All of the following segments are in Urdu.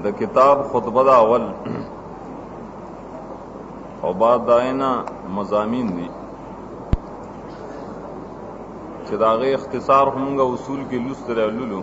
د کتاب خطبه دا اول او بعد داینا مضامین دي چې داغه اختصار همغه اصول کې لوستل لولو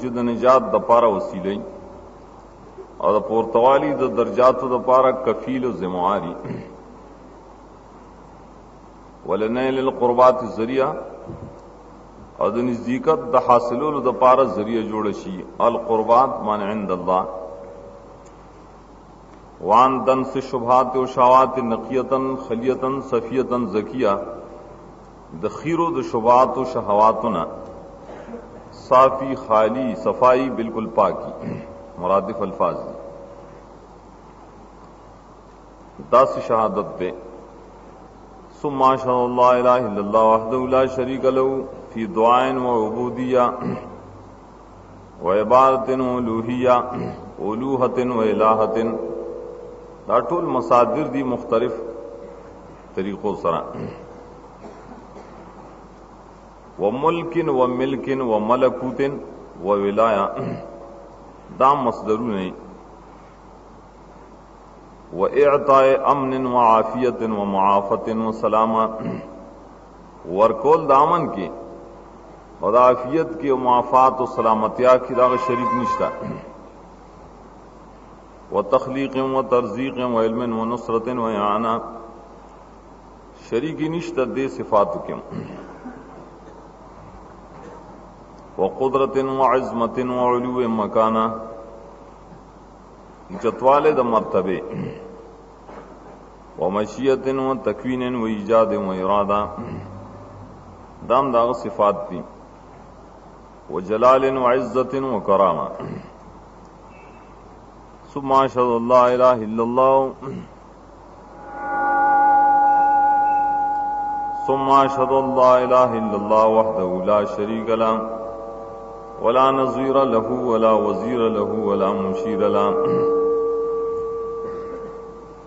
چې د نجات د پاره وسیله او د پورتوالی د درجاتو د پاره کفیل او ذمہاری ولنیل القربات الذریعہ او د نزدېکت د حاصلولو د پاره ذریعہ جوړ شي القربات من عند الله وان دنس شبهات و شهوات نقیتن خلیتن صفیتن زکیہ د خیرو د شبهات و شهواتنا صافی خالی صفائی بالکل پاکی مرادف الفاظ داس شہادت پہ ثم اشهد ان لا الہ الا اللہ وحدہ لا شریک له فی دعاء و عبودیہ و عبادت و الوہیہ الوہۃ و الہۃ دا ټول مصادر دی مختلف طریقوں سره وملک وملک وملکوت وولایہ دا مصدرون واعطاء امن وعافیت ومعافت وسلامہ ورکول دامن کی اور عافیت کی و معافات و سلامتیہ کی داغ شریک نشتا وتخلیق وترزیق وعلم ونصرت وإعانة شریکی نشته دې صفاتو کې وقدرت وعظمت وعلو مکانه چتواله د مرتبه ومشیت وتکوین وایجاد واراده دام داغ صفات دي وجلال وعزت وکرامه ثم اشهد ان لا اله الا الله ثم اشهد ان لا اله الا الله وحده لا شريك له ولا نظير له ولا وزير له ولا مشير له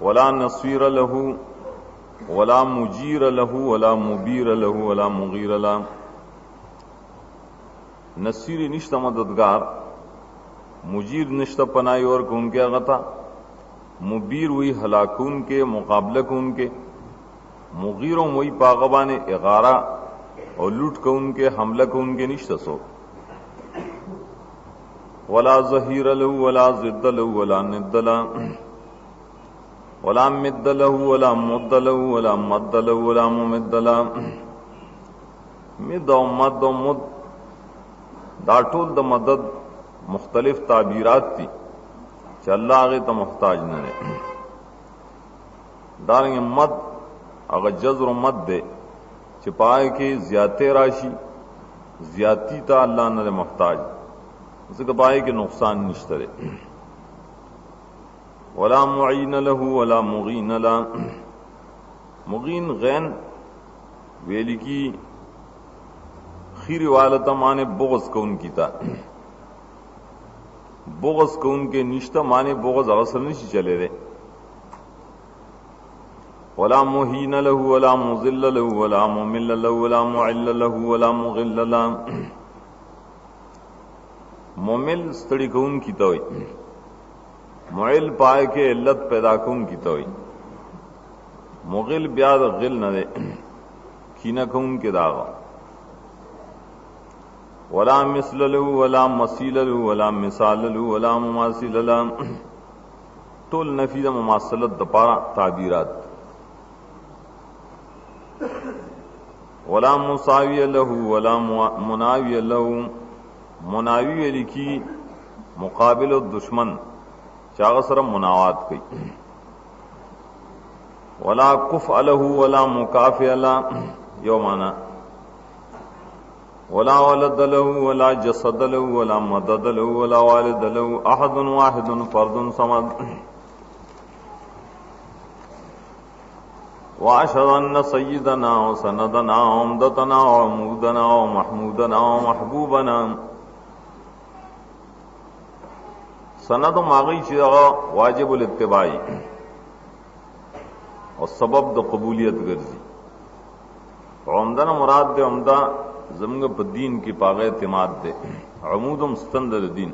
ولا نصير له ولا مجير له ولا مبير له ولا مغير له نصير نشتا مددگار مجیر نشتا پناہی اور کون کے غطا مبیر ہوئی ہلاکون کے مقابلہ کون کے مغیروں وہی پاغبان اغارہ اور لوٹ کون کے حملہ کون کے نشتا سو ولا ظہیر له ولا ضد له ولا ند له ولا مد له ولا مد له ولا مد له ولا ممد له مد او مد او مد دا ټول د مدد مختلف تعبیرات تھی چې الله هغه ته محتاج نه دی دارنګ مد هغه جزر مد دی چې پای کې زیاتې راشي زیاتی ته الله نه محتاج ځکه پای کې نقصان نشته دی ولا معین له ولا مغین له مغین غین ویلی کی خیر والتا مانے بغض کون کی تا بغض کون کے نشتہ مانے بغض اغسر نشی چلے دے ولا مہین له ولا مذل له ولا ممل له ولا معل له ولا مغل له ممل ستڑی کون کی توئی معل پائے کے علت پیدا کون کی توئی مغل بیاد غل نہ دے کینہ کون کے داغا ولا مثل له ولا مثيل له ولا مثال له ولا مماثل له طول نفی د مماثلت د پارا تعبیرات ولا مساوی له ولا مناوی له مناوی لکی مقابل الدشمن چاغ سره مناوات کوي ولا کفء له ولا مکافئ له یومانا ولا ولد له ولا جسد له ولا مدد له ولا والد له احد واحد فرد صمد واشهد ان سيدنا وسندنا وعمدتنا وعمودنا ومحمودنا ومحبوبنا سند ماغی چې واجب الاتباعی او سبب د قبولیت ګرځي عمدنا مراد دے عمدہ زمگ په دین کی پاغ اعتماد دے عمودم ستند دین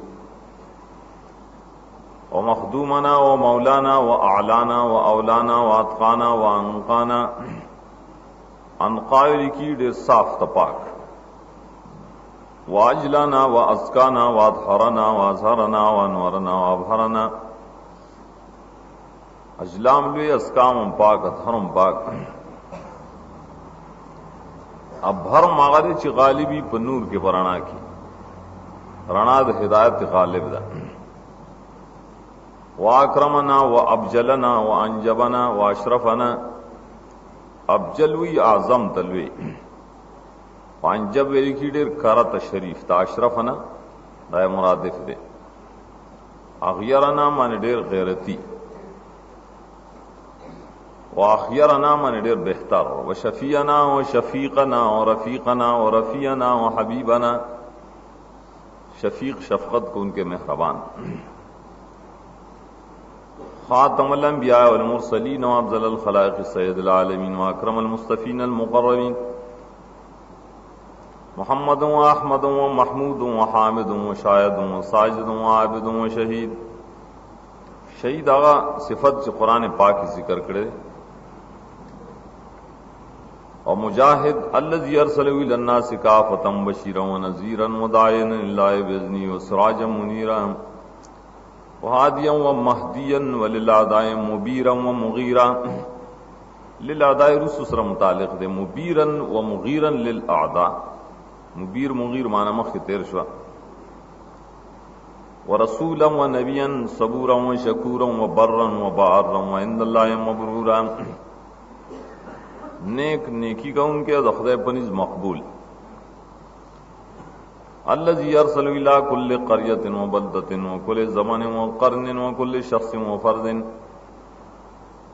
و مخدومنا و مولانا و اعلانا و اولانا و اتقانا و انقانا انقائل کی دے صاف تپاک و اجلانا و ازکانا و اظہرنا و ازہرنا و انورنا و ابہرنا اجلام لوی ازکام پاک اظہرم پاک اب ہر مغرب چی غالبی په نور کے برانا کی رنا د ہدایت غالب دا واکرمنا وابجلنا وانجبنا واشرفنا ابجلوی اعظم تلوی وانجب ویلی کی ډیر کرت شریف تا اشرفنا دا مرادف دے اغیرنا من ډیر غیرتی واخیرنا من ډیر بہتر وشفیعنا وشفیقنا ورفیقنا ورفیعنا وحبیبنا شفیق شفقت کو ان کے مہربان خاتم الانبیاء والمرسلین وافضل الخلائق سید العالمین واکرم المصطفین المقربین محمد واحمد ومحمود وحامد وشاہد وساجد وعابد وشہید شہید آغا صفت سے قرآن پاک کی ذکر کرے اور مجاہد الذی ارسلہ الی الناس کافۃ بشیرا ونذیرا وداعیا الی اللہ باذنہ وسراجا منیرا وهاديا ومهديا وللأعداء مبيرا ومغيرا. للأعداء رسو سره متعلق دے مبيرا ومغيرا للأعداء. مبیر مغیر معنی مخی تیر شوا. ورسولا ونبيا صبورا وشكورا وبرا وبارا وعند الله مبرورا. نیک نیکی کا ان کے خدای پنیز مقبول. الذي يرسل الى كل قرية وبلدة وكل زمان وقرن وكل شخص وفرد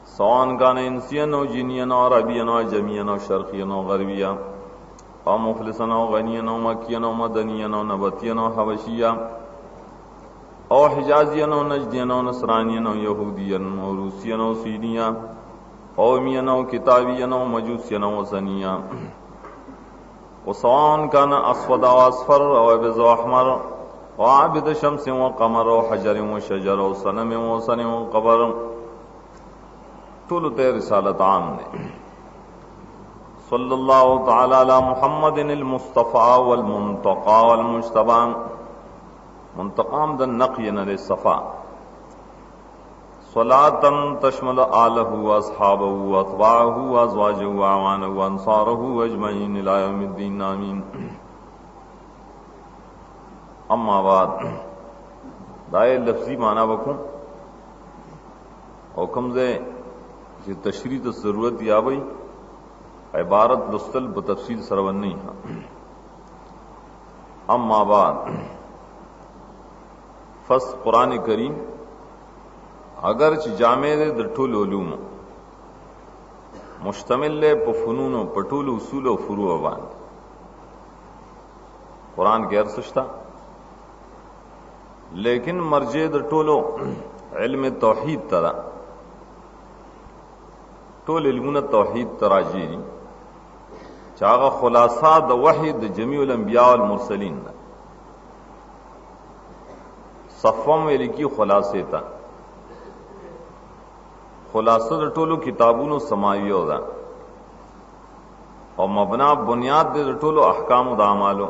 سواء كان انسيا او جنيا او عربيا او جميعا او شرقيا او غربيا او مفلسا او غنيا او مكيا او مدنيا او نبتيا او حبشيا او حجازيا او نجديا او نصرانيا او يهوديا او روسيا او صينيا او اميا او كتابيا او مجوسيا او وثنيا وسواء كان اسود او اصفر او ابيض او احمر وعابد شمس وقمر وحجر وشجر وصنم وصنم وقبر. طول تے رسالت عام نے. صلی اللہ تعالی علی محمد المصطفى والمنتقى والمجتبى. منتقام دا نقی نر صفا. صلاة تشمل آلہ واصحابہ واتباعہ وازواجہ واعوانہ وانصارہ اجمعین الی یوم الدین آمین. اما بعد دائے لفظی معنی بکوں حکم دے کہ تشریح تو ضرورت یا بھئی عبارت لستل بتفصیل سرون نہیں ہے. اما بعد فس قرآن کریم اگرچہ جامع دے در ټول علوم مشتمل لے پا فنون و پٹول اصول و فروع باندې. قرآن کے ارسشتا لیکن مرجع در ټولو علم توحید ترا ټول علمونه توحید تراجی چاغه خلاصہ د وحی د جمیع الانبیاء والمرسلین صفوم ویلکی خلاصه تا خلاصه د ټولو کتابونو سماویو ده او مبنا بنیاد د ټولو احکام او د اعمالو.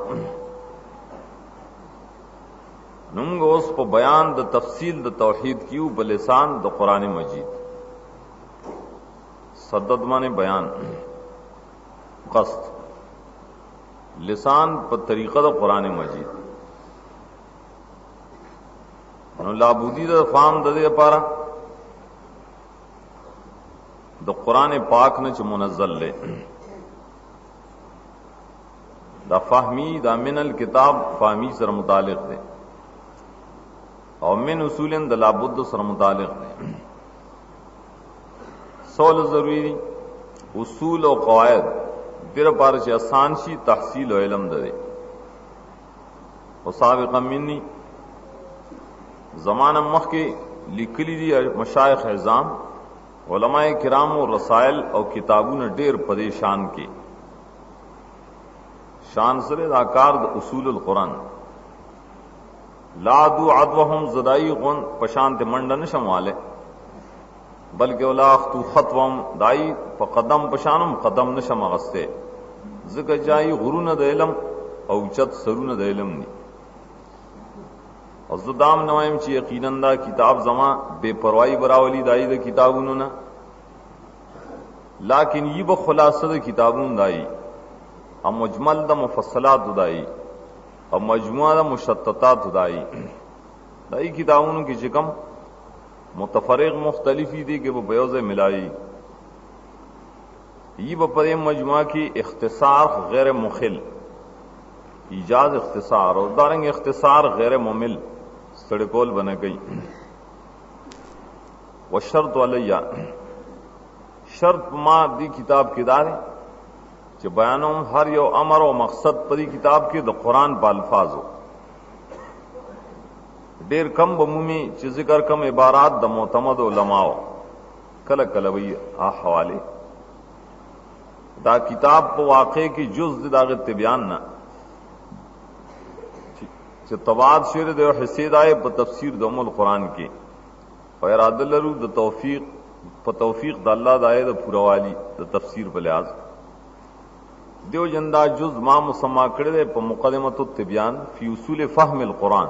نمگ اس په بیان د تفصیل د توحید کیو بلسان د قرآن مجید. صدد معنی بیان قصد لسان په طریقه د قرآن مجید. نو لابودی د فام د دې لپاره د قرآن پاک نه چې منزل لے دا فهمی دا من الکتاب فهمی سره متعلق دے اور من اصولن د لابد سره متعلق دے. سول ضروری اصول و قواعد دیر پار چې آسان شي تحصیل و علم دے. و سابقا منی زمانہ مخ کے لکلی دی مشایخ اعظام علماء کرام و رسائل او کتابون ډیر پریشان کے شان سره دا کار د اصول القرآن لا دو عدوهم زدائی غن پشانت منڈ نشموالے بلکہ اولاختو خطوم دائی پا قدم پشانم قدم نشم اغستے ذکر جائی غرون دا علم او چت سرون دا علم نی. از دام نوائم چی یقیناً دا کتاب زمان بے پروائی براولی دائی دا کتابونو نا لیکن یہ بخلاصہ دا کتابون دائی ام مجمل دا مفصلات دائی اور مجموعہ دا مشتتات دائی دائی کتابونو کی چکم متفرق مختلفی دی کہ وہ بیوز ملائی. یہ بپر مجموعہ کی اختصار غیر مخل ایجاز اختصار اور دارنگ اختصار غیر ممل سڑکول بنے گئی. وشرط علیہ شرط ما دی کتاب کی دارے کہ بیانوں ہر یو امر و مقصد پری کتاب کے دا قرآن با الفاظ ہو دیر کم بمومی چی ذکر کم عبارات دا معتمد علماء کل کلوی آ حوالے دا کتاب پا واقع کی جز داغت بیان نا چی طبعات شیر دے و حسید آئے پا تفسیر دا ام القرآن کی و اراد لرو دا توفیق پا توفیق دا اللہ دا آئے دا پوروالی دا تفسیر پا لحاظ دیو جندہ جز ما مسمع کردے پا مقدمت التبیان فی اصول فهم القرآن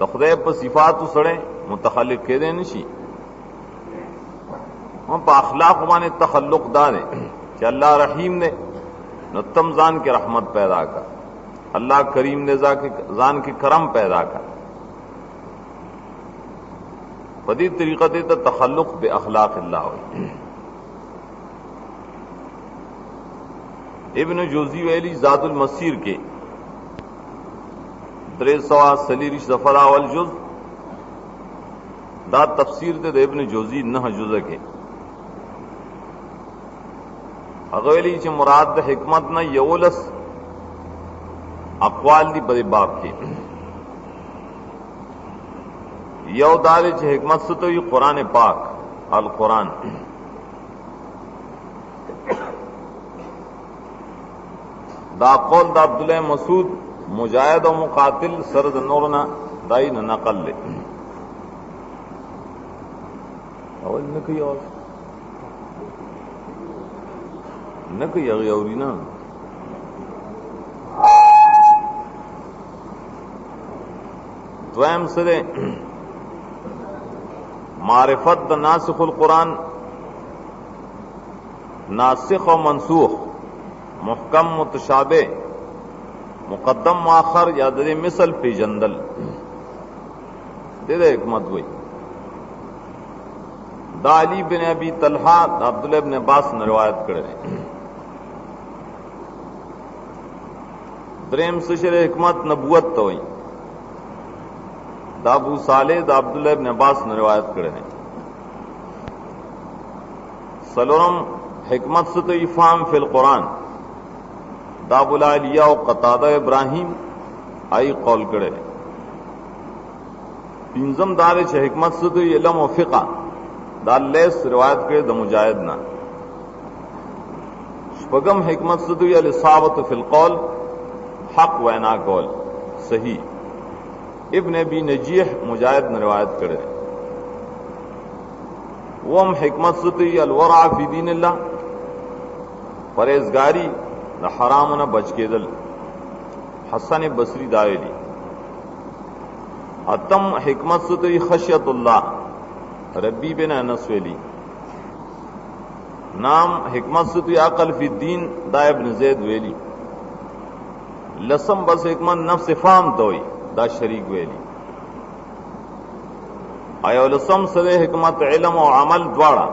د خدای په صفاتو سره متخلق کېدی نشي. هم په اخلاق باندې تخلق دا دی چې الله رحیم دی نو تم ځان کې رحمت پیدا کا، اللہ کریم نے ځان کې کرم پیدا کا. په دې طریقه ته تخلق باخلاق الله وي. ابن جوزی ویلی زاد المسیر کے 340 صفحہ اول جز دا تفسیر دے ابن جوزی 9 جز کے. هغه ویلی چې مراد د حکمت نه یولس اقوال دی په باب کې. یو دا چې حکمت څه ته وي، قرآن پاک القرآن. دا قول دا عبداللہ مسعود مجاہد و مقاتل سرد نورنا دائی نه نقل لے. اول نکی آواز نکی اغی اوری نا دویم سرے معرفت دا ناسخ القرآن، ناسخ و منسوخ، محکم متشابہ، مقدم مؤخر یا دے مثل پی جندل دے حکمت ہوئی. دا علی بن ابی طلحہ دا عبداللہ بن عباس نے روایت کرے. دریم سشر حکمت نبوت تو ہوئی، دا ابو صالح دا عبداللہ بن عباس نے روایت کرے. سلورم حکمت ستو افہام فی القرآن، دا ابو العالیہ و قتادہ ابراہیم آئی قول کرے. پنزم دار چھ حکمت ستو علم و فقہ، دا لیس روایت کرے دا مجاہدنا. شپگم حکمت ستو الاصابت فی القول، حق وینا قول صحیح. ابن ابی نجیح مجاہد نے روایت کرے. وم حکمت ستو الورع فی دین اللہ، پرہیزگاری دا حرام نہ بچ کے دل، حسن بصری دائلی. اتم حکمت ستوی خشیت اللہ، ربی بن انس ویلی. نام حکمت ستوی عقل فی الدین، دا ابن زید ویلی. لسم بس حکمت نفس فام توئی، دا شریک ویلی. ایو لسم سدے حکمت علم و عمل دوارا.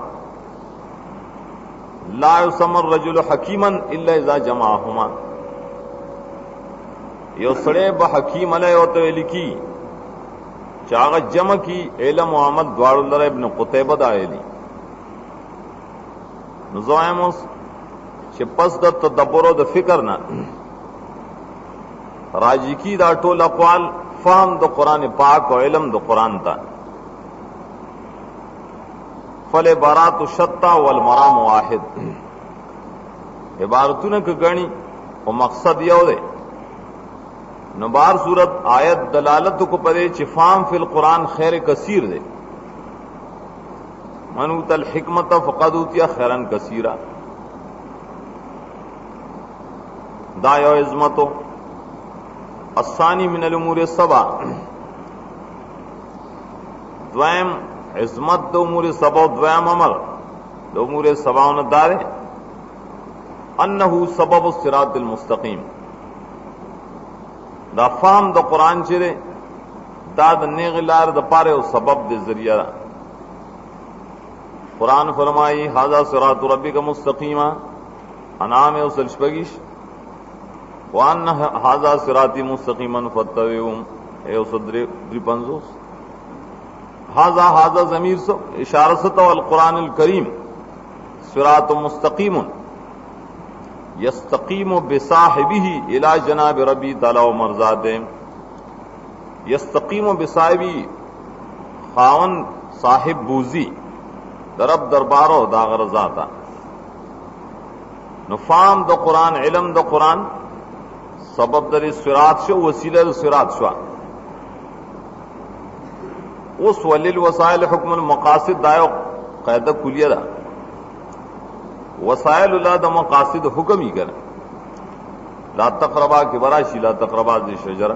لا يسمى الرجل حکیما الا اذا جمعهما. یو سڑے با حکیم علیہ ہوتا ہے لکی چاگا جمع کی علم و عمل دوار اللہ ابن قطیبہ دائلی. نظائموس چھ پس دا تدبر و دا فکر نا راجی کی دا ټول اقوال فهم دا قرآن پاک و علم دا قرآن تا. فالعبارات شتا والمرام واحد. عبارتوں کے گنی و مقصد یو دے. نبار صورت آیت دلالت کو پدے چفام فی القرآن خیر کثیر دے. منوت الحکمت فقد اوتیا خیرن کثیرا. دا یو عظمتو. الثانی من الامور السبع، دویم عظمت دو امور سبع، دویم امر دو امور سبع دار انہو سبب الصراط المستقیم. دا فهم دا قرآن چرے دا دا نیغ لار دا پارے و سبب دے ذریعہ. قرآن فرمائی ھذا صراط ربک مستقیما، انعام اوسل شپگیش. وان ھذا صراطی مستقیما فاتبعوه اوسل دری پنزوس. ھذا ضمیر سو اشارہ ستو القرآن الکریم صراط مستقیم یستقیم بصاحبہ الی جناب ربی تعالی و مرضات. یستقیم بصاحبہ خاون صاحب بوزی درب دربارو دا غرضاتا. نفام دا قرآن علم دا قرآن سبب در صراط شو، وسیلہ صراط شو. اس ولیل وسائل حکم المقاصد دایو قاعدہ کلیہ دا. وسائل اللہ دا مقاصد حکم ہی کریں. لا تقربا کی براشی لا تقربا دی شجرہ.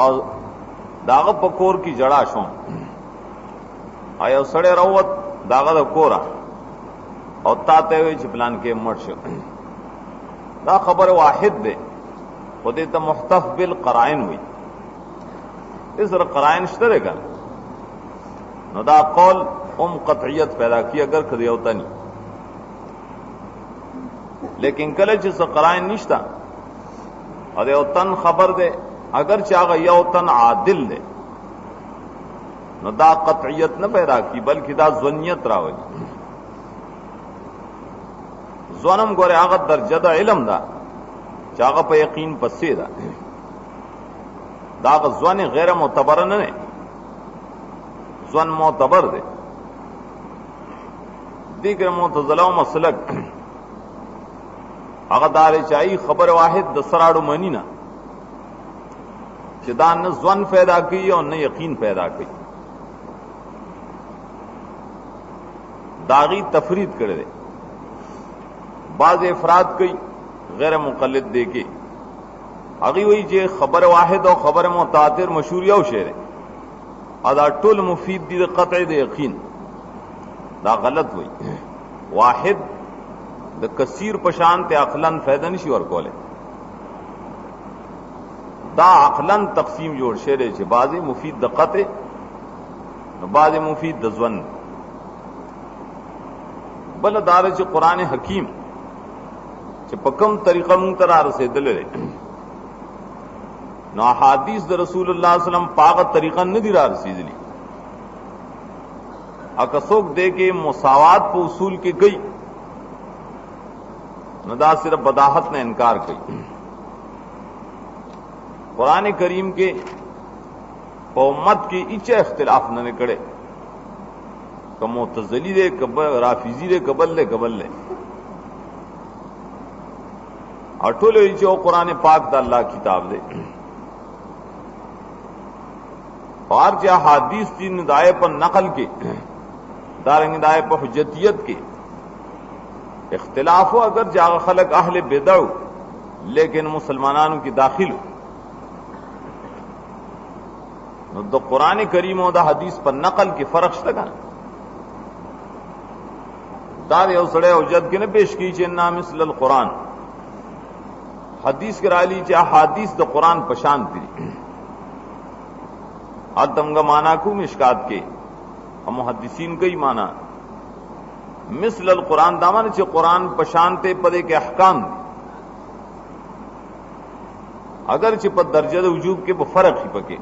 او داغه پکور کی جڑا شو آیا سړی راوت داغه د کورا او تاته وی چې پلان کې مړ شو. دا خبر واحد ده خو دې ته محتف بالقرائن وي. اس سره قرائن شته ده نو دا قول قطعیت پیدا کی اگر کدی ہوتا نہیں. لیکن کله چې څه قرائن نشتا او یو تن خبر ده اگر چاغه یو تن عادل ده نو دا قطعیت نه پیدا کی بلکې دا ظنیت راوړي. ظنم ګوره هغه درجه د علم ده چې هغه په یقین پسې ده. دا ظن غیر معتبر نه نه، ظن معتبر ده. دیگر معتزله او مسلک هغه دار چای خبر واحد د سراړو منی نه چې دا نه ظن پیدا کوي او نه یقین پیدا کوي. داغي تفرید کړي دي. بعض افراد کوي غیر مقلد دے کے هغه وی چې خبر واحد او خبر متواتر مشهور یو شی دی ادا ټول مفید دي د قطع د یقین. دا غلط وی. واحد د کثیر پشان ته عقلن فائدہ نشي ورکوله. دا عقلن تقسیم جوړ شی دی چې بعضی مفید د قطع نو بعضی مفید د ظن. بل دار چې قران حکیم چې په کوم طریقه مونږ ته را رسیدل لري نو حدیث د رسول الله صلی الله علیه وسلم پاغه طریقه نه دی را رسیدلی. اګه څوک دې کې مساوات په اصول کې گئی نو دا صرف بداحت نے انکار کی. قرآن کریم کے امت کی اچھے اختلاف نہ نکڑے کہ معتزلی دے رافیزی دے قبل لے اٹھولے جو قرآن پاک دا اللہ کتاب دے اور جا حدیث کی ندائے پر نقل کے دارنگ ندائے پر حجتیت کے اختلاف ہو اگر جاغ خلق اہل بدع لیکن مسلمانانوں کی داخل ہو دا قرآن کریم و دا حدیث پر نقل کی فرق شتا دار یو سڑے حجت کے نے پیش کی چنا مثل القرآن حدیث کرا لی چاہ حدیث دا قرآن پشان تری آدمگا مانا کو مشکات کے ہم محدثین کا ہی مانا مثل القرآن دامان چھ قرآن پشانتے پدے کے احکام دی اگر چھ پد درجہ وجوب کے فرق ہی پکے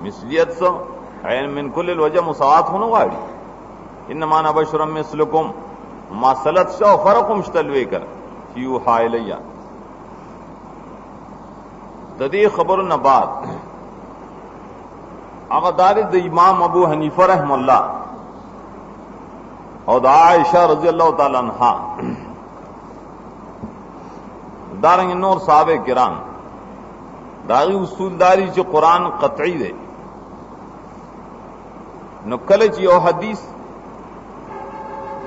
مثلیت سو عین من کل الوجہ مساوات ہونا واڑی انما انا بشر مثلکم ما صلت شو فرق مشتلوے کر یوحا الیہ تدی خبر نبات اغدار د امام ابو حنیفہ رحم اللہ اور دا عائشہ رضی اللہ تعالی عنہا دارنگ نور صحابہ کرام داغی اصول داری جو قرآن قطعی دے نو کله چې یو حدیث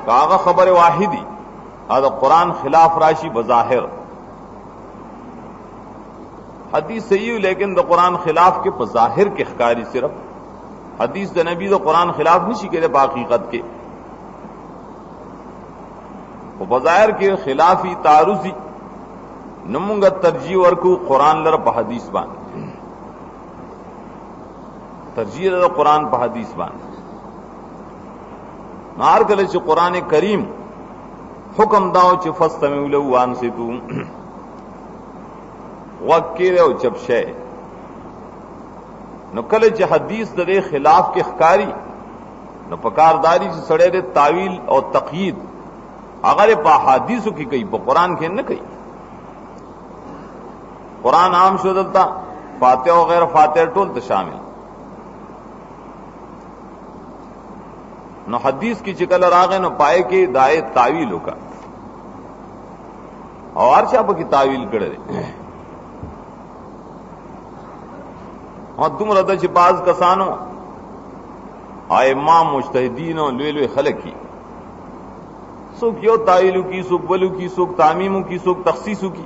کاغه خبر واحدی دا قرآن خلاف راشی بظاہر حدیث صحیح لیکن دا قرآن خلاف کے بظاہر کے خکاری صرف حدیث دا نبی دا قرآن خلاف نشی کے باقیقت کے وہ بظاہر کے خلافی تعارضی نمونگا ترجیح ورکو قرآن لر پا حدیث بان ترجیح لر قرآن پا حدیث بان نار کلے چھ قرآن کریم حکم داو چھ فستمیو لہو وانستو وکی رہو چپ شے نو کلے چھ حدیث دے خلاف کے خکاری نو پکارداری چھ سڑے دے تعویل اور تقیید اگر پا حدیثو کی کئی پا قرآن کے نہ کئی قرآن عام شو دلتا فاتحہ و غیر فاتحہ ٹول تا شامل نو حدیث کی چکل راغے نو پائے کے دائے تعویلوں کا اور چاپ کی تعویل کر دے اور تم ردا چپاز کسانو امام مجتہدینوں لوے لوے خلق کی سوک یو تعویلو کی سوک بلو کی سوک تعمیمو کی سوک تخصیصو کی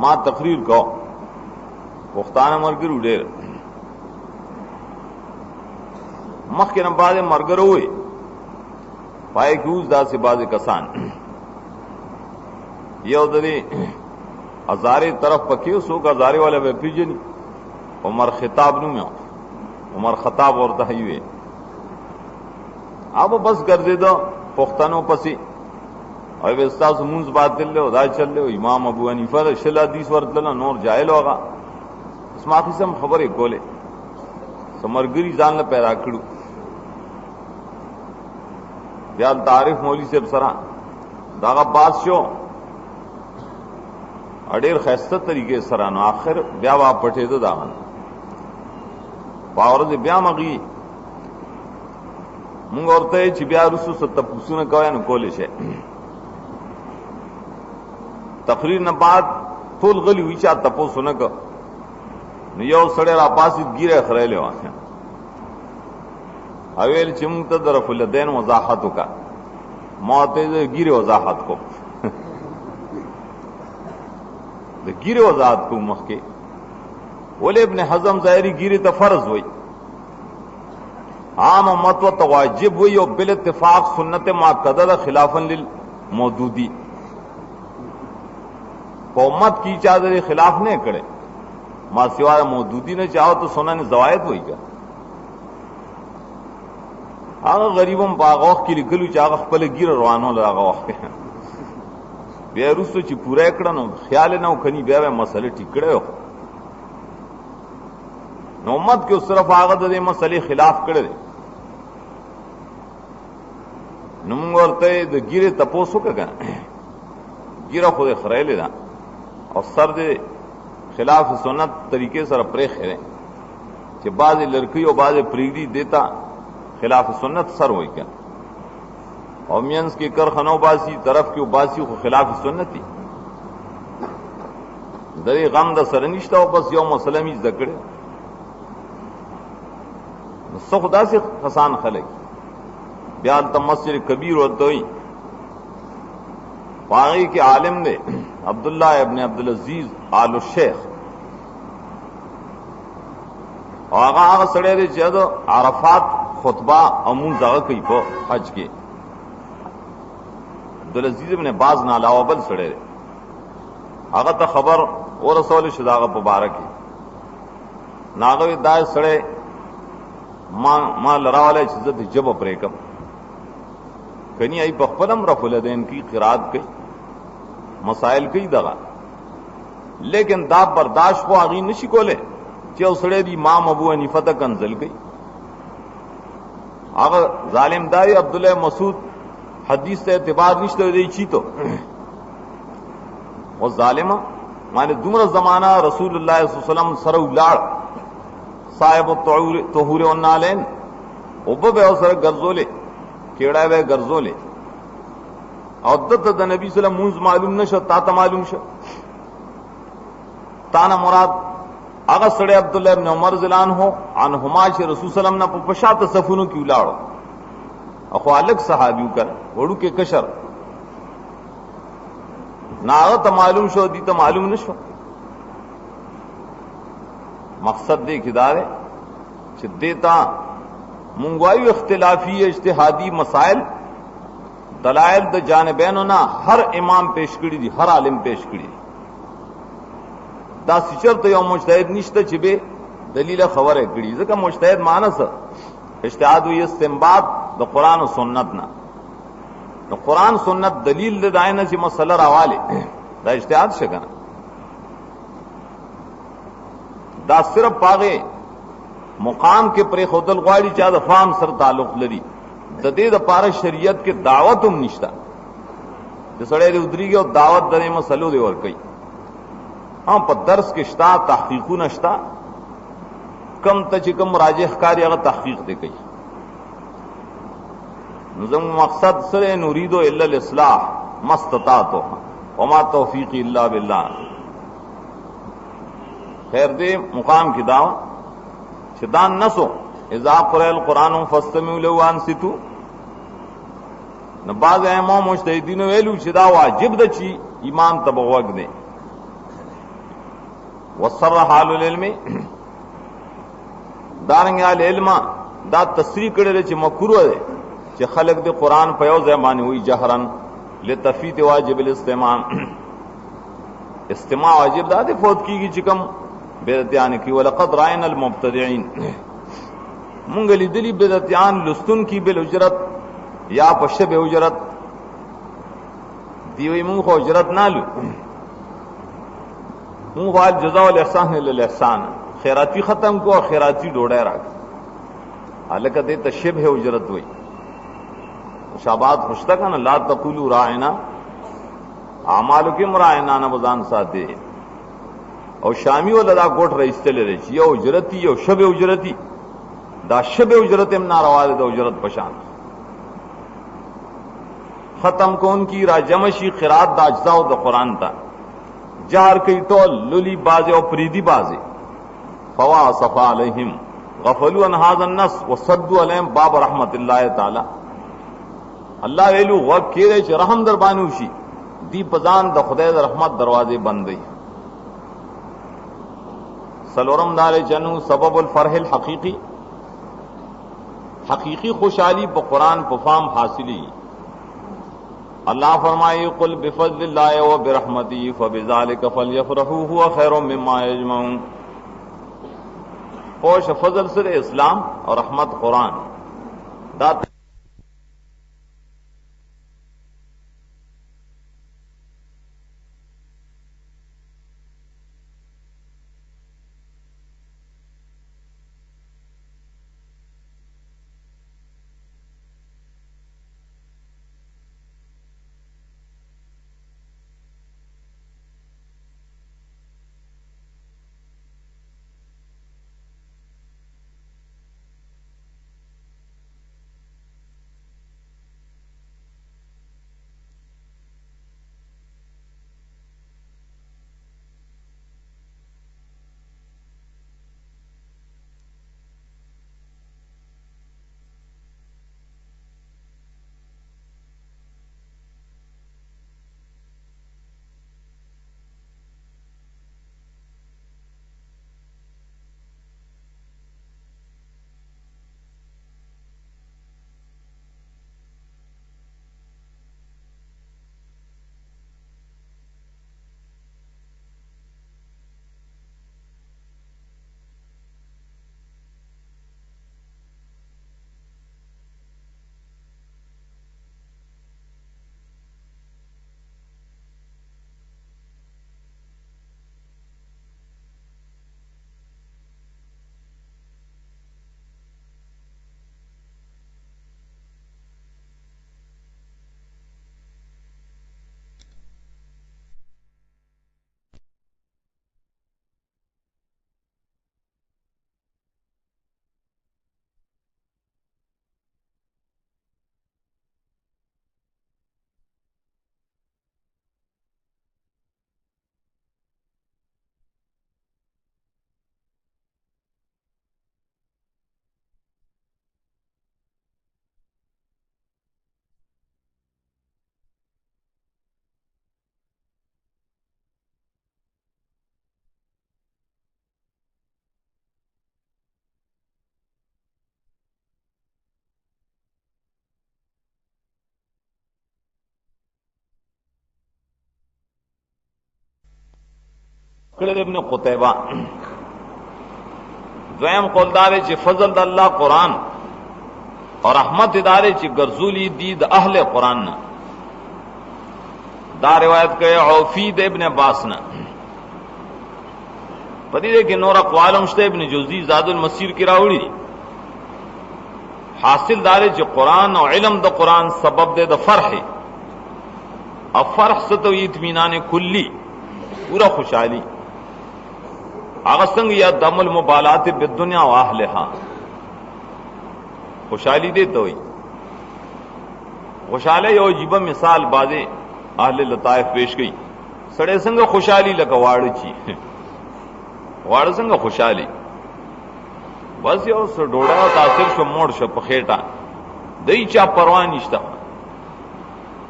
ما تقریر کو پښتانه مرګرو ډېر مخکې نه بعد مرګرو وي پای کې اوس داسې بعض کسان یو د دې هزارې طرف پکې څوک هزارې والا به پیژني عمر خطاب نوم یې عمر خطاب ورته وي اب بس ګرځېده پښتنو پسې او به تاسو مونږ باطل له دا چل له امام ابو حنیفه شل حدیث ورتل نور جاهل ہوگا اسما قسم خبرې کوله سمرګری ځان له پیدا کړو بیا تعریف مولوی صاحب سره داغه باز شو اډیر خسته طریقې سره نو اخر بیا وا پټې ته داغن باور دې بیا مغي مونږ ورته چې بیا رسو ست پوسونه کوي نو کولې شه تقریر نه بعد ټول غلی وی چا تاسو نه کو نو یو سړی را پاسید ګیره خړېلې واسه اویل چې موږ ته درف الدین وضاحت وکا ماته ګیره وضاحت کو د ګیره وضاحت کو مخکې ول ابن حزم ظاهری ګیره ته فرض وای عام امت و واجب وای او بل اتفاق سنت مؤکده خلافا للمودودی امت کی چادر خلاف نہیں کرے ما سوائے مودودی نے چاہو تو سونا نے زوائد ہوئی گا آگا غریبوں باغوخ کی لکلو چاہا خپل گیر روانو لگا وقت بیا رسو چی پورا اکڑا نو خیال نو کنی بیا بیا مسئلے ٹکڑے ہو نو امت کے اس طرف آگا دے مسئلے خلاف کڑے دے نمونگورتے دے گیرے تپوسو کا گنا گیرہ خود خرائلے دا اور سر دے خلاف سنت طریقے سر پرے خیرے کہ بعض لڑکی اور بعض پریگی دیتا خلاف سنت سر ہوئی کیا اور مینس کے کر خنو باسی طرف کی باسی کو خلاف سنت تھی دری غم دا سرنشتہ ہو بس یوم مسلمی زکڑے سو خدا سے خسان خلق بیال تا مسجد کبیر ہوتا ہوئی باغی کے عالم نے عبداللہ ابن عبدالعزیز آل الشیخ آغا آغا سڑے دے چاہدو عرفات خطبہ امون زاغا کئی پا حج کے عبدالعزیز ابن باز نالاو بل سڑے دے آغا تا خبر و رسول شداغا پا بارکی ناغوی دائے سڑے ما لراوالے چیزت جب اپریکم کنی ای پخپلم رفع الدین کی قرات کئی مسائل کئی دغا لیکن دا برداشت کو آغی نشی کولے چی اسڑے دی امام ابو حنیفہ تا کنزل کئی آغا ظالم دائی عبداللہ مسعود حدیث تا اعتبار نشتے دی چی تو وہ ظالمہ مانے دمر زمانہ رسول اللہ صلی اللہ علیہ وسلم سرو لار صاحب الطہور والنالین اوبا بے او سر گرزولے کیڑا بے گرزولے او دت د نبی صلی اللہ علیہ وسلم منز معلوم نشو تا تا معلوم شو تانا مراد آغا سڑے عبداللہ ابن عمر زلان ہو عنہما چھ رسول صلی اللہ علیہ وسلم نا پشات صفونوں کی الاڑو اخو الگ صحابیو کر وڑو کے کشر نا آغا تا معلوم شو دی تا معلوم نشو مقصد دے کدارے چھ دیتا منگوائی اختلافی اجتہادی مسائل دلائل د جانبینو نا ہر امام پیش کری دی ہر عالم پیش کری دی دا سچر تو یو مجتہد نشتا چبے دلیل خبر کری ذکر مجتہد مانس اجتہاد ہوئی استنباط دا قرآن و سنت نا دا قرآن سنت دلیل دائنا چی مسئلہ راوالے دا اجتہاد شکنا دا صرف پاگے مقام کے پرے خودل غواړي چا د فام سر تعلق لري د دې د پاره شریعت کې دعوت هم نشتا چې سړی دې ودرېږي او دعوت د مسلو دی ور کوي هم په درس کې شتا تحقیقونه شتا کم ته چې کم راجح کاری هغه تحقیق دی کوي نظم مقصد سره نريد الا الاصلاح ما استطعت وما توفیقی الا بالله خیر دې مقام کی دعوت شدان نسو اذا قرأ القرآن فاستمعوا له وانصتوا نباز امام مجتہدین ویلو شدا واجب د چی ایمان تبوغ دے وسر حال العلم دارنګ العلم دا تصریح کړل چې مکروه ده چې خلق د قران په یو ځای باندې وي جهرن لتفیت واجب الاستماع استماع واجب ده د فوت کیږي چې کوم بدعتيان کی ولقد راینا المبتدعين مونږ لیدلی بدعتيان لستون کی بل اجرت یا په شب اجرت دیوی مونږ خو اجرت نالو مونږ وال جزاء الاحسان للاحسان خیراتی ختم کو خیراتی ډوډۍ راک الکه دې ته شبه اجرت وای شابات خوشتا کنه لا تقولوا راعنا اعمالکم راعنا نه بزان ساته او شامی ولدا کوټ رئیستل لري چې یو اجرتی یو شبه اجرتی دا شبه اجرت هم ناروا ده اجرت پشان ختم کون کی راجمشی قرات دا اجزاء د قران تا جار کی ټول للی باز او پریدی باز فوا صفا علیہم غفلوا عن هذا النص وصدوا علیہم باب رحمت الله تعالی الله ویلو وکیل چې رحم در باندې شي دی پزان د خدای د رحمت دروازې بندي سلورم دار جنو سبب الفرح الحقیقی حقیقی خوشحالی په قرآن په فام حاصلی اللہ فرمائی قل بفضل اللہ وبرحمتی فبذلک فلیفرحوا هو خیر مما یجمعون خوش فضل سر اسلام اور رحمت قرآن دا ابن قتیبہ دویم قولدار چې فضل د الله قرآن اور رحمت ادارے چې ګرځولي دي د اهل قرآن نه دا روایت کوي عوفی د ابن عباس نه پدې کې نور اقوال مشته ابن جوزی زاد المسیر کی راوړي حاصل دار چې قرآن او علم د قرآن سبب ده د فرح او فرح ستو اطمینان کلی پورا خوشحالی اغسنگ یا دم المبالات بالدنیا و اہلها خوشحالی دیتا ہوئی خوشحالی یو عجیبہ مثال بازے اہل لطائف پیش گئی سڑے سنگ خوشحالی لکا واڑ چی واڑ سنگ خوشحالی بس یو سر ڈوڑا تاثر شو موڑ شو پخیٹا دی چا پرواہ نشتا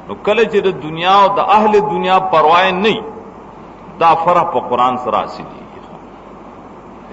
نو کله چې د دنیا او د اهل دنیا پرواہ نه دا فرح په قرآن سره حاصل دي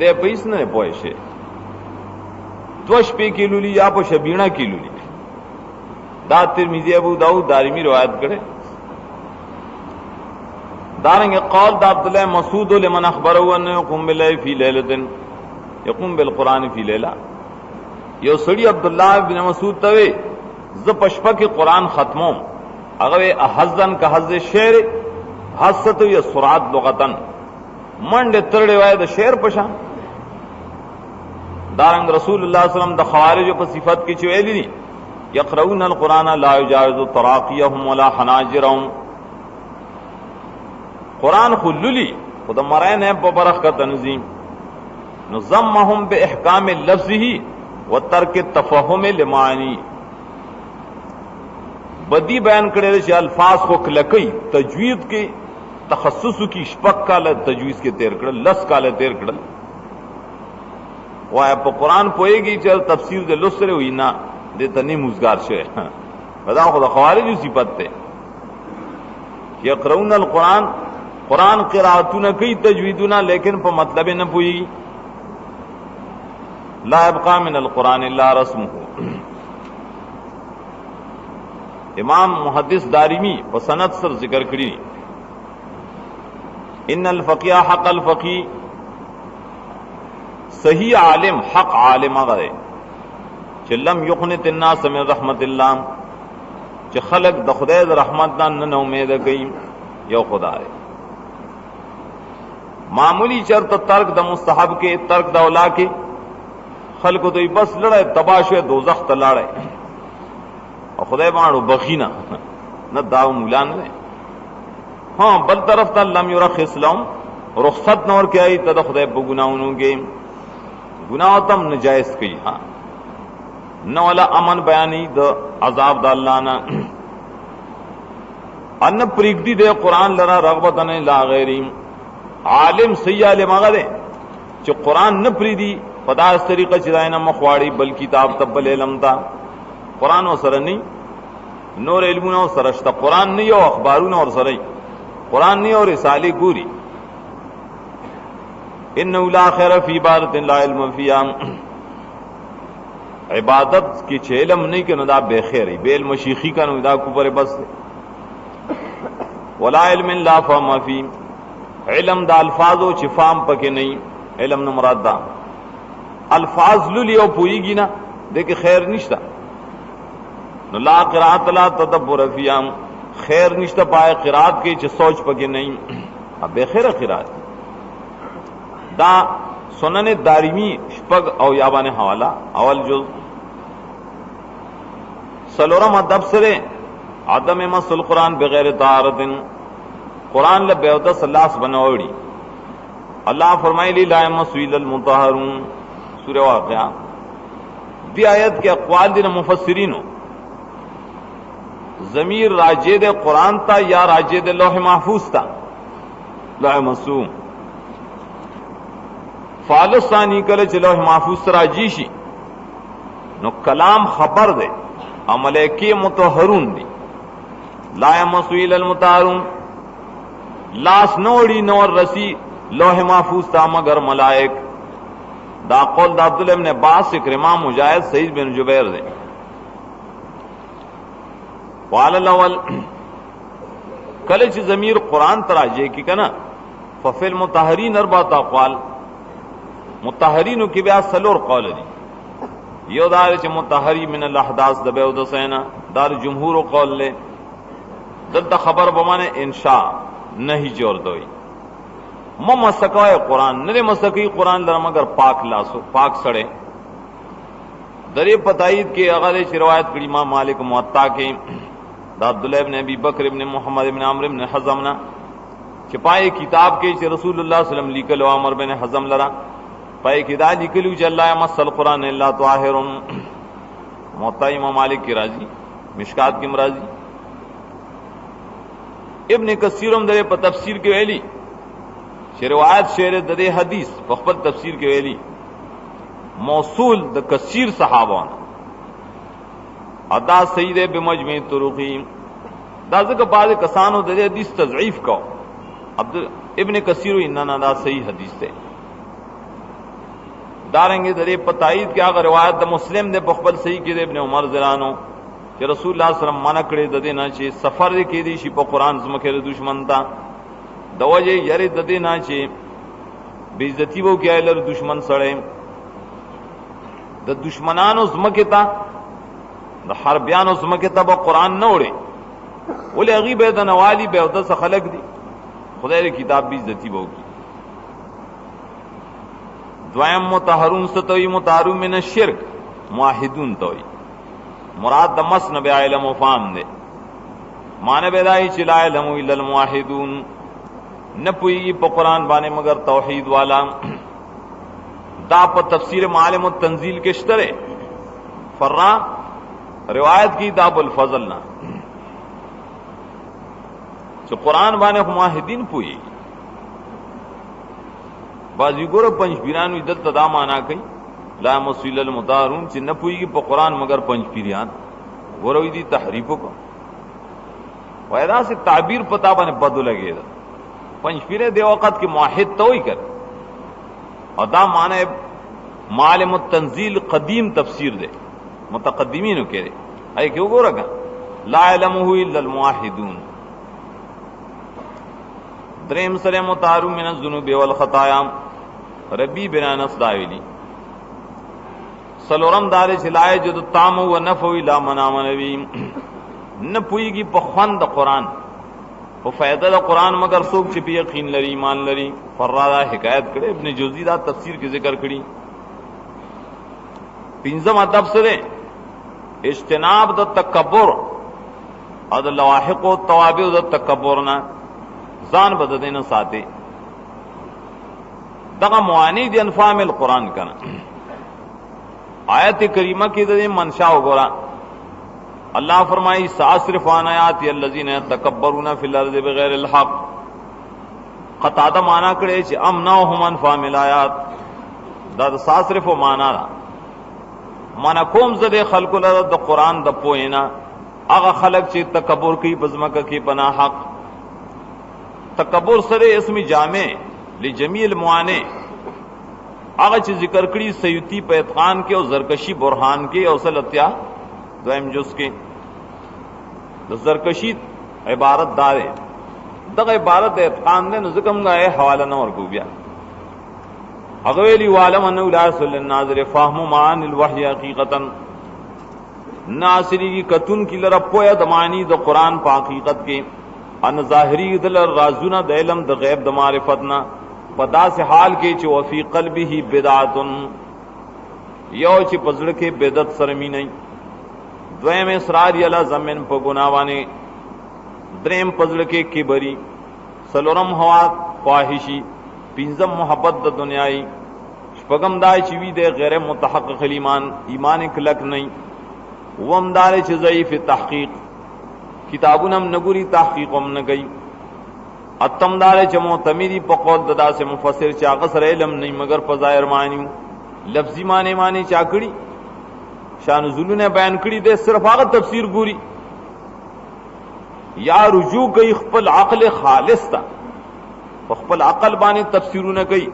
دے پیس نه پوه شي دوش پی کیلولی یا په شبینا کیلولی دا ترمذی ابو داؤد دارمی روایت کړي دارنګ قول د عبد الله مسعود لمن اخبره ان يقوم بالليل في ليله يقوم بالقران في ليله یو سړی عبد الله بن مسعود ته ز پشپا کې قران ختموم هغه احزن که حز شعر حست یا سرعت لغتن منډه ترړې وای د شعر پشان دارنګ رسول الله صلی الله علیه وسلم د خوارج په صفت کې چویلی دي یقرؤون القرآن لا یجاوز تراقیهم ولا حناجرهم قرآن خللی خود مرین ہے ببرخ کا تنظیم نظمهم باحکام لفظه وترک التفهم لمعانی بدی بیان کړي چې الفاظ خو کلکی تجوید کې تخصص کی شپک کاله تجوید کې تیر کړل لس کاله تیر کړل وای په قرآن پويږي چې تفسیر د لسره وینا د تنی مزګار شوی ودا خو د خوارج صفت ته یقرؤون القرآن قرآن قراتونه کوي تجویدونه لیکن په مطلب نه پويږي لا يبقى من القرآن الا رسمه امام محدث دارمی په سند سر ذکر کړی ان الفقيه حق الفقيه صحیح عالم حق عالم هغه چې لم يقنط الناس من رحمت الله چې خلق د خدای د رحمت نه امید کوي یو خدای معمولی چرته ترک د مستحب کې ترک د اولا کې خلق دوی بس لړای تباشه دوزخ ته لاړای او خدای باندې بخینا نه داو مولا نه ہاں بل طرف ته لم يرخص لهم رخصت نور کې ای ته خدای په ګناونو کې گناہ تم نجائز کی ہاں نہ والا امن بیانی د عذاب د اللہ نا ان پریگدی دے قرآن لرا رغبتن لا غیریم عالم سی عالم آگا دے چو قرآن نہ پریدی پدا اس طریقہ چدائنا مخواڑی بل کتاب تبل علم تا قرآن و سرنی نور علمون و سرشتا قرآن نہیں و اخبارون اور سرئی قرآن نہیں اور رسالی گوری انه لا خیر فی عبادت لا علم فیها عبادت کی چھ علم نہیں کہ ندا بے خیر بے علم شیخی کا ندا کوپر بس ولا علم لا فهم فی علم دا الفاظ و چفام پکے نہیں علم نہ مراد دا الفاظ للیو پوئیگی نا دیکھ خیر نشتا نو لا قرات لا تدبر فیها خیر نشتا پائے قرات کے چھ سوچ پکے نہیں اب بے خیر قرات دا سنن دارمی شپگ او یابان حوالہ اول جز سلورم ادب سرے عدم مس القرآن بغیر طہارت قرآن لبیودس اللہ بنوڑی اللہ فرمائی لی لا یمسو الا المطہرون سورہ واقعہ دی آیت کے اقوال دین مفسرینو ضمیر راجع دے قرآن تا یا راجع دے لوح محفوظ تا لا یمسو فعل ثانی کله چې لوح محفوظ سره جیشي نو کلام خبر دے ملائکه مطهرون دي لا یمسو الا المطهرون لاس نوڑی نور رسی لوح محفوظ تا مگر ملائک دا قول دا عبداللہ ابن عباس اکرمہ مجاہد سعید بن جبیر دے قال الاول کله چې ضمیر قرآن تراجے کی کنا ففی المطهرین اربعۃ اقوال مطهرینو کی بیا سلور قول دی یو دار چې مطهری من الاحداث د بیو د سینا دار جمهور قول لے دلته خبر بمانه انشاء نہیں جوړ دوی مو مسکوای قرآن نه مسکی قرآن در مگر پاک لاسو پاک سڑے درې پتاید کې هغه چې روایت کړي امام مالک موطا کې دا عبداللہ ابن ابی بکر ابن محمد ابن عمرو ابن حزم نا چپائے کتاب کې چې رسول الله صلی الله علیه وسلم لیکلو عمر بن حزم لرا پائے کہ دا لکلو چې الله یمس القرآن الا طاهر موطا امام مالک کی راضی مشکات کی مرضی ابن کثیر هم دغه په تفسیر کې ویلي چې روایت شعر د حدیث په خپل تفسیر کې ویلي موصول د کثیر صحابان ادا سید بمجمع طرقی دا ځکه بعض کسانو د حدیث تضعیف کو ابن کثیر اننا دا صحیح حدیث ده دارنګ درې پتاید کې هغه روایت د مسلم د بخبل صحیح کې د ابن عمر زرانو چې رسول الله صلی الله علیه وسلم منع کړی د دې نه چې سفر کې دي شي په قران زمکه د دشمن ته د وجه یری د دې نه چې بیزتی وو کې ایلر دشمن سره د دشمنانو زمکه ته د حربیانو زمکه ته په قران نه وړي ولې هغه به د نوالی به د څه خلق دي خدای دې کتاب بیزتی وو کی دویم مطهرون ستوي مطهرون من الشرك موحدون توي مراد د مسن به علم او فهم دي معنی به دای چې لا علم الا الموحدون نه پوي په قران باندې مگر توحید والا دا په تفسیر معالم التنزیل کې شته فرا روایت کی داب الفضل نا چې قران باندې موحدین پوي بازی ګور پنځ پیرانو دلته دا معنا کوي لا مسیل المطهرون چې نه پوي په قران مگر پنځ پیران ګوروي دي تحریف کو وایدا سے تعبیر پتا باندې بدو لګي پنځ پیره دی وخت کې موحد توي کړ او دا معنی معالم التنزیل قدیم تفسیر دے متقدمینو کې اي کیوں ګورګا لا علمه الا الموحدون دریم سره متعارف من الذنوب والخطايا ربی بنا نفس داویلی سلورم دار چلائے جد تام و نفع الا منامنوی نہ پوئیگی په خوند قرآن په فائدہ دا قرآن مگر سوک چې په یقین لري ایمان لري فرادا حکایت کړي ابن جوزی دا تفسیر کې ذکر کړي پنځم ادب سره اجتناب د تکبر او د لواحق او توابع د تکبر نه ځان بددنه ساتي دغه معانی دی انفام القرآن کنا آیت کریمہ کی د منشا وګورا اللہ فرمائی ساصرف عن آیاتی الذین یتکبرون فی الارض بغیر الحق قطادہ مانا کړي چې امنعهم عن فهم الآیات دا ساصرف معنا مانا کوم زده خلق له د قرآن د پوینا هغه خلق چې تکبر کوي بزمکه کې بنا حق تکبر سره اسم جامع لجمیع المعانی هغه چې ذکر کړي سیوطی په اتقان کې او زرکشی برهان کې او سلطیا دویم جز کې د زرکشی عبارت دار دغه عبارت د اتقان نه ذکم غه حواله نه ورکو بیا هغه ویلی عالم انه لا رسول الناظر فهم معان الوحی حقیقتا ناصری کی کتون کی لره پویا د معنی د قران په حقیقت کې ان ظاهری دل رازونه د علم د غیب د معرفت نه پدا سے حال کې چې وفي قلبه بدعت یو چې پزړه کې بدعت سرمی نه دویم اصرار یلا زمن په ګناوانه دریم پزړه کې کبری سلورم هوا فاحشی پنځم محبت د دنیای شپږم دای چې وی د غیر متحقق ایمان ایمان کلک نه وم دار چې ضعیف تحقیق کتابونم نګوري تحقیقم نه گئی اتم دار چې معتمدی په قول ددا سے مفسر چې هغه سره علم نه مگر په ظاهر معنی لفظی معنی چاکړي شان نزولونه بیان کړي دي صرف هغه تفسیر ګوري یا رجوع کوي خپل عقل خالص تا خپل عقل باندې تفسیرونه کوي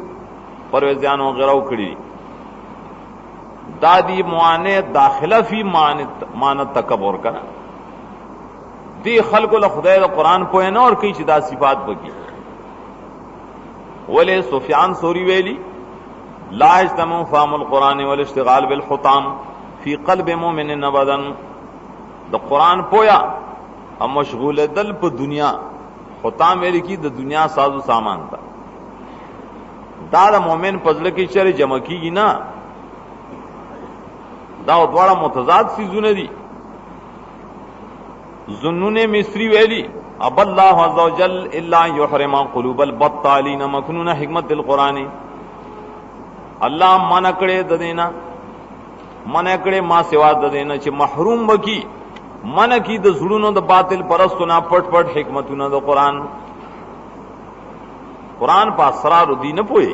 پرویزیان وغیرہ کړي دادی معانه داخله فی معنی تکبر کنا دی خلق له خدای د قران په نه اور کوي چې دا صفات بږي ولې سفیان ثوری ویلی لا اجتمع فهم القران والاشتغال بالحطام فی قلب مؤمن ابدا د قران پویا او مشغول دل په دنیا حطام ویل کی د دنیا سازو سامان تا دا د مؤمن پزله کې شر جمع کیږي نه دا دواړه متضاد سيزونه دي ظنون مصری ویلی اب اللہ عز وجل الا یحرم قلوب البطالین مکنون حکمت القرآن اللہ منع کړي د دینا منع کړي ما سوا د دینا چې محروم وکي منع کی د زړونو د باطل پرستو نه پټ پټ حکمتونه د قرآن قرآن په اسرار دین نه پوي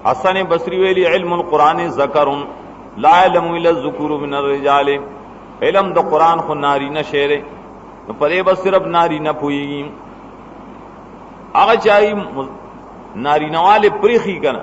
حسن بصری ویلی علم القرآن ذکر لا علم الا الذکور من الرجال علم د قرآن خو ناری نه شعر نو پدې بس صرف ناری نه پويږي هغه چای ناری نواله پریخي کنه